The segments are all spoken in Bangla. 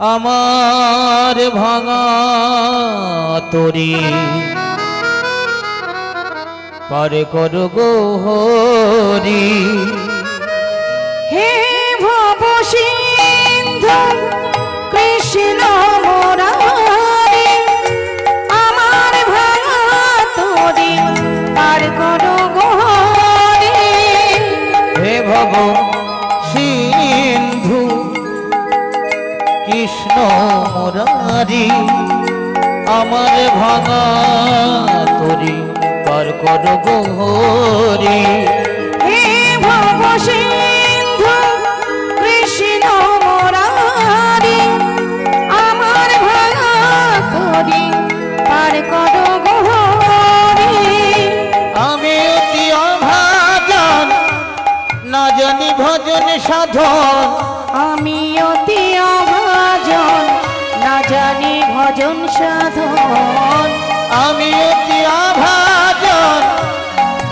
আমার ভাঙা তরি পার কর গো হরি। হে ভব সিন্ধু কৃষ্ণ মুরারি, আমার ভাঙা তরি পার কর গো হরি। হে ভব সিন্ধু কৃষ্ণ মুরারি, আমার ভাঙা তরি পার কর গো হরি। হে ভব সিন্ধু কৃষ্ণ মুরারি, আমার ভাঙা তরি পার কর গো হরি। আমি অতি অভাজন, না জানি ভজন সাধন। আমি অতি অভাজন, না জানি ভজন সাধন। আমি অতি অভাজন,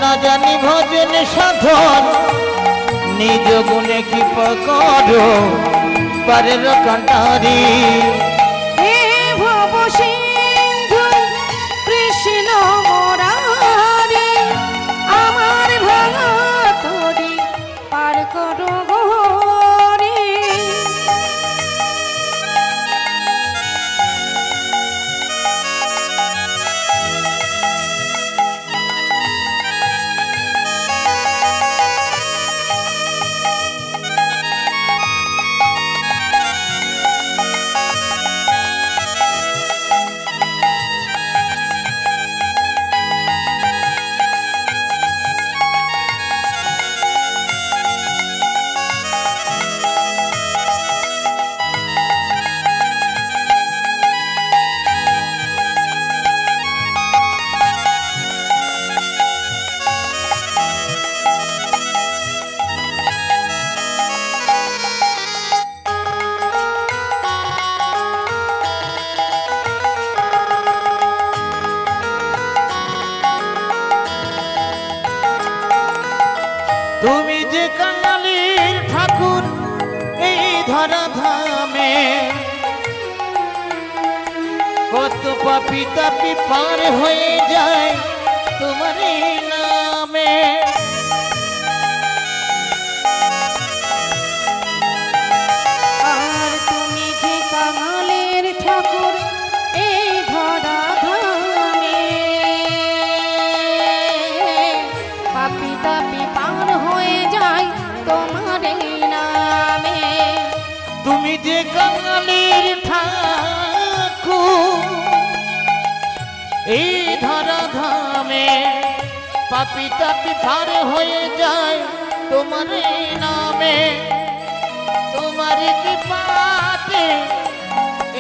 না জানি ভজন সাধন। নিজ গুণে কি পকড়ো পারের কান্ডারি। হে ভব সিন্ধু কৃষ্ণ মুরারি, আমার ভাঙা তরি পার কর গো হরি। তুমি যে কাঙালির ঠাকুর এই ধরা ধামে, কত পাপি তাপি পার হয়ে যায় তোমার এই নামে। আর তুমি যে কাঙালের ঠাকুর এই ধরা ধামে, পাপি তাপি পার হয়ে যায় তোমার এই নামে। তুমি যে কাঙালির ঠাকুর এই ধরা ধামে, পাপি তাপি পার হয়ে যায় তোমার এই নামে। তোমার কৃপাতে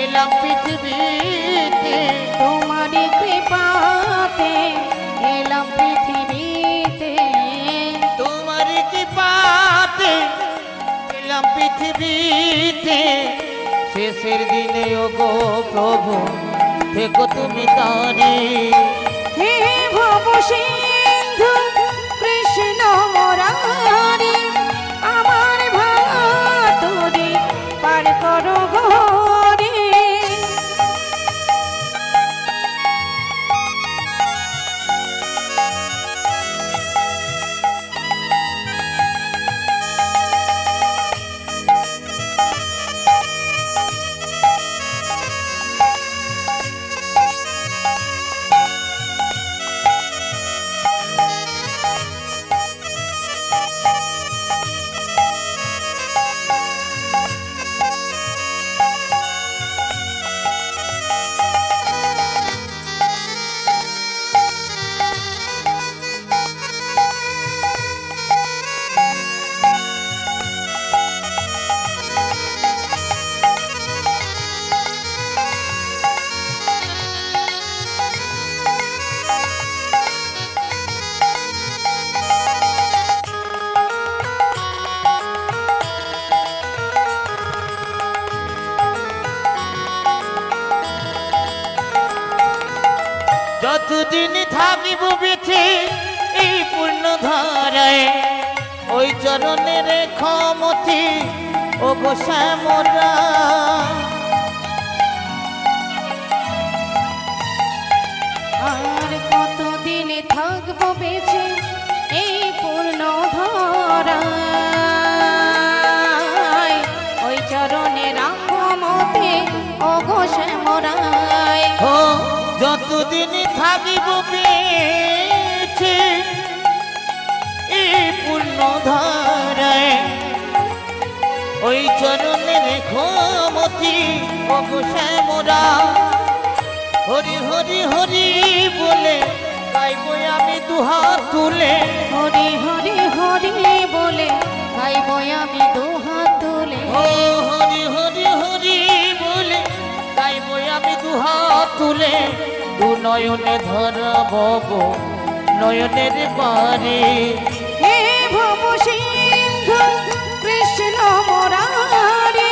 এলাম পৃথিবীতে, তোমারই কৃপাতে এলাম পৃথিবীতে। তোমার কৃপাতে এলাম পৃথিবীতে। শেষের দিনে ও গো প্রভু থেকো তুমি তারি। হে ভব সিন্ধু কৃষ্ণ মুরারি, আমার ভাঙা তরি পার কর গো হরি। যতদিন থাকিব বেঁচে এই পূর্ণ ধারায়, ওই চরণের ক্ষমতি ও গো শ্যামরা। শ্যামরায় ও যতদিন থাকিব বেঁচে এই পূর্ণ ধারায় ওই চরণে রেখো মতি ওগো শ্যামরা হরি হরি হরি বলে গাইব আমি দুহাত তুলে হরি হরি হরি বলে গাইব আমি দুহাত তুলে ও হরি হরি হরি বলে গাইব আমি দুহাত তুলে দু নয়নে ধরব গো নয়নের পারে হে ভব সিন্ধু কৃষ্ণ মুরারি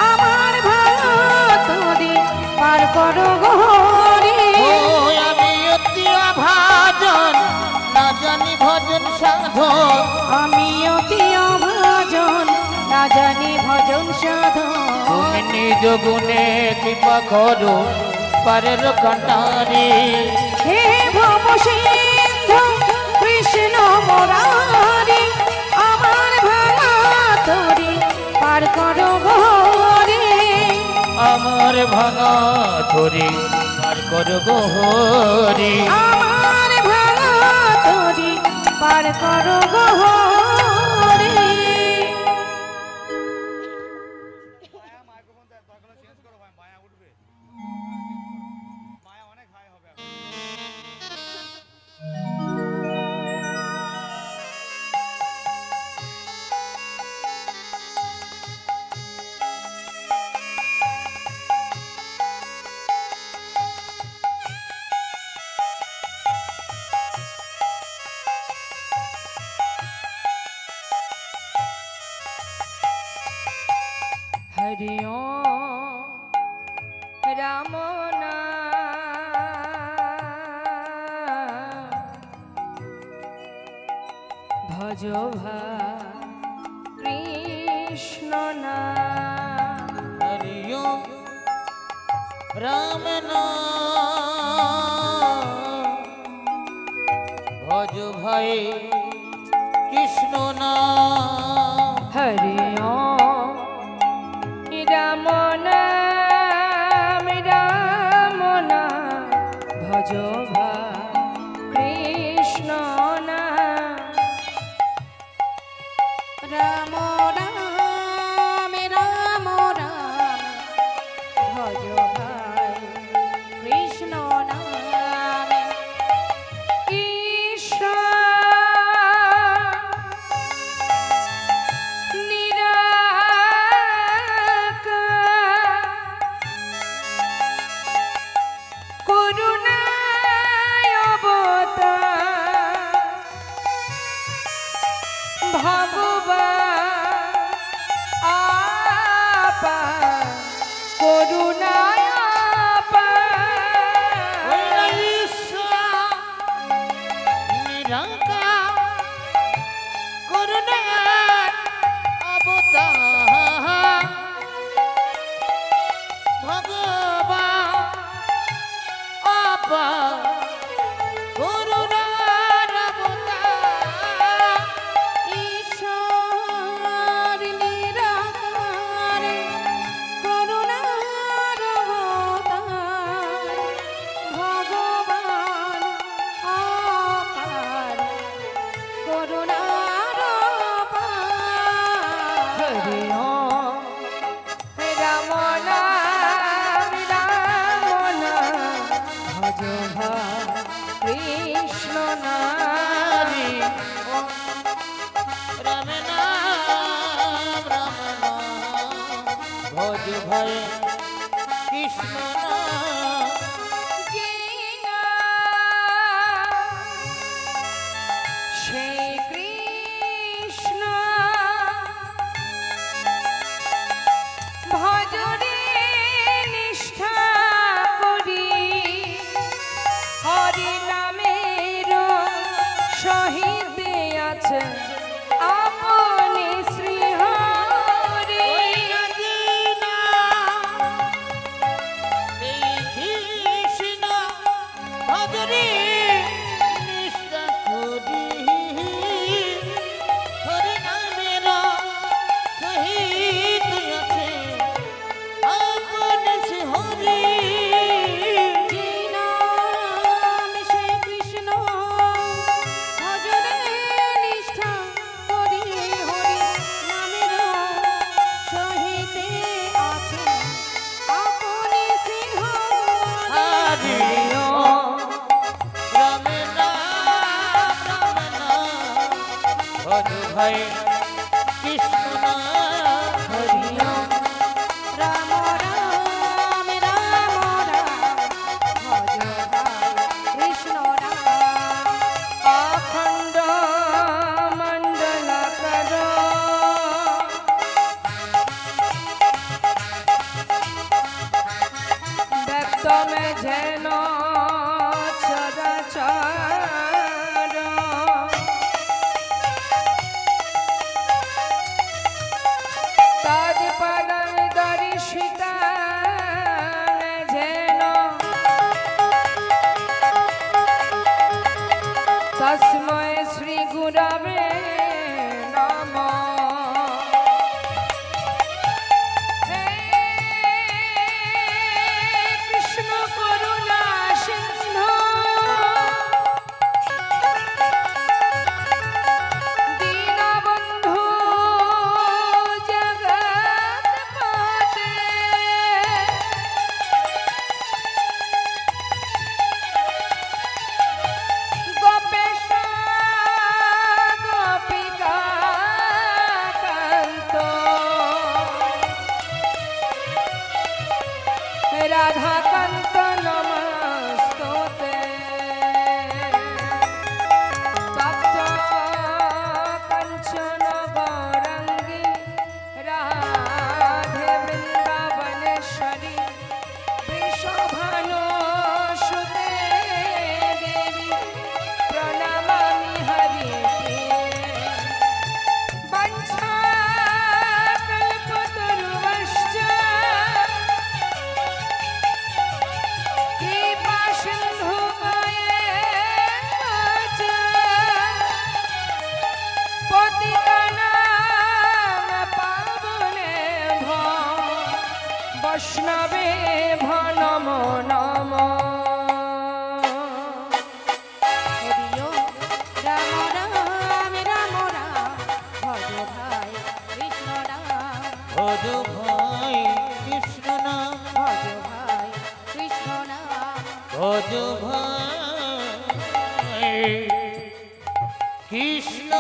আমার ভালো তোরে পার করো গরি ও আমি অতি অভাজন না জানি ভজন সাধন আমি অতি অভাজন না জানি ভজন সাধন তুমি নিজ গুণে কৃপা করো পারের কান্ডারে হে ভব সিন্ধু কৃষ্ণ মুরারি আমার ভালো তোরে পার করো গরি আমার ভাঙা ধরে পার করো গো হরি আমার ভালো তোরে পার করো গরি হরি ওম রাম ভজ কৃষ্ণ হরি ওম রাম নাম ভজ ভাই কৃষ্ণ নাম হরি ওম রাম নাম ভজ কৃষ্ণ রাম রাম রাম রাম ভজ ভাই কৃষ্ণ নাম ঈশ্বর নিরাকার করুণায় অবতার ভগবান আপা করুণায় আপার নিরাকার করুণার অবতার ভগবান আপা করুণার অবতার ঈশ্বর নিরাকার করুণার অবতার ভগবান আপার করুণার অপার হরি ওম রাম নাম ভজ কৃষ্ণ নারী রাম নাম ভজ ভয় কৃষ্ণ নাম সেই কৃষ্ণ ভজরে নিষ্ঠা করি হরি নামের সহিত আছে আপনি শ্রী হরি এই ভাই কৃষ্ণ নাম হরি ওম রাম রাম রাম রাম ভজ ভাই কৃষ্ণ রাম অখণ্ড মণ্ডলাকার ব্যক্ত মে যেন চরাচর তদ পদম দর্শিতা যেন তস্মৈ শ্রী গুরবে নমঃ। হে কৃষ্ণ করুণা সিন্ধু দীনবন্ধু জগৎপতে গোপেশ গোপিকা কান্ত রাধাকান্ত নমস্তুতে তপ্ত কাঞ্চন গৌরাঙ্গী রাধে বৃন্দাবনেশ্বরী বৃষভানুসুতে দেবী প্রণমামি হরিপ্রিয়ে বঞ্ছাকল্পতরুশ্চ কৃপা সিন্ধুময়েব চ পতিতানাং পাবনেভ্যো বৈষ্ণবেভ্যো নমো নমঃ। হরি ওম রাম রাম রাম রাম ভজ ভাই কৃষ্ণ রাম ভজ ভাই কৃষ্ণ নাম ভজ ভাই কৃষ্ণ নাম ভজ ভাই কৃষ্ণ